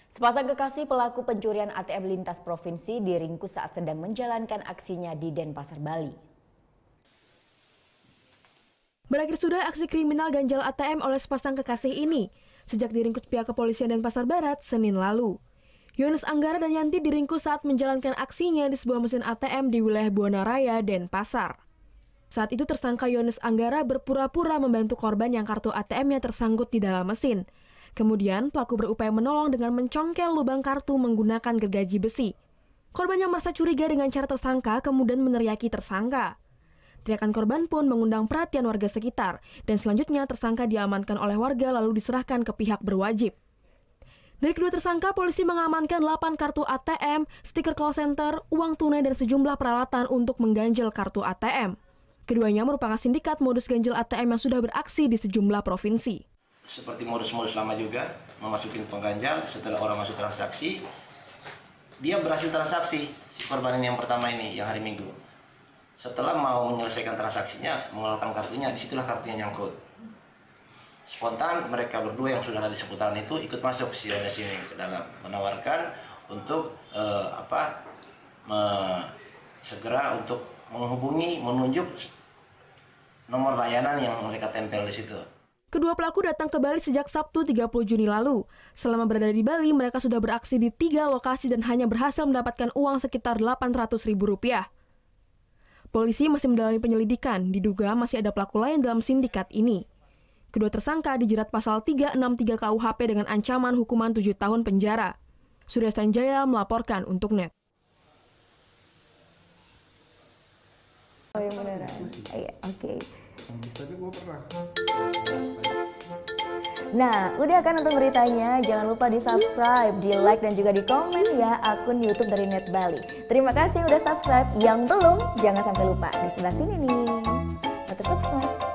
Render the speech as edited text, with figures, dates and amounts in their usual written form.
Sepasang kekasih pelaku pencurian ATM lintas provinsi diringkus saat sedang menjalankan aksinya di Denpasar, Bali. Berakhir sudah aksi kriminal ganjal ATM oleh sepasang kekasih ini sejak diringkus pihak kepolisian Denpasar Barat Senin lalu. Yones Anggara dan Yanti diringkus saat menjalankan aksinya di sebuah mesin ATM di wilayah Buana Raya, Denpasar. Saat itu tersangka Yones Anggara berpura-pura membantu korban yang kartu ATM-nya tersangkut di dalam mesin. Kemudian pelaku berupaya menolong dengan mencongkel lubang kartu menggunakan gergaji besi. Korban yang merasa curiga dengan cara tersangka kemudian meneriaki tersangka. Teriakan korban pun mengundang perhatian warga sekitar dan selanjutnya tersangka diamankan oleh warga lalu diserahkan ke pihak berwajib. Dari kedua tersangka, polisi mengamankan 8 kartu ATM, stiker call center, uang tunai dan sejumlah peralatan untuk mengganjal kartu ATM. Keduanya merupakan sindikat modus ganjil ATM yang sudah beraksi di sejumlah provinsi. Seperti modus-modus lama juga, memasukin pengganjal setelah orang masuk transaksi, dia berhasil transaksi, si korban ini yang pertama ini, yang hari Minggu. Setelah mau menyelesaikan transaksinya, mengeluarkan kartunya, disitulah kartunya nyangkut. Spontan mereka berdua yang sudah ada di seputaran itu ikut masuk sini ke dalam, menawarkan untuk segera untuk menghubungi, menunjuk nomor layanan yang mereka tempel di situ. Kedua pelaku datang ke Bali sejak Sabtu 30 Juni lalu. Selama berada di Bali, mereka sudah beraksi di 3 lokasi dan hanya berhasil mendapatkan uang sekitar Rp800.000. Polisi masih mendalami penyelidikan, diduga masih ada pelaku lain dalam sindikat ini. Kedua tersangka dijerat pasal 363 KUHP dengan ancaman hukuman 7 tahun penjara. Surya Sanjaya melaporkan untuk NET. Oh yang beneran? Iya, oke. Tapi gue pernah. Nah, udah kan nonton beritanya? Jangan lupa di-subscribe, di-like, dan juga di-komen ya akun YouTube dari Net Bali. Terima kasih udah subscribe. Yang belum, jangan sampai lupa. Di sebelah sini nih. Notif subscribe.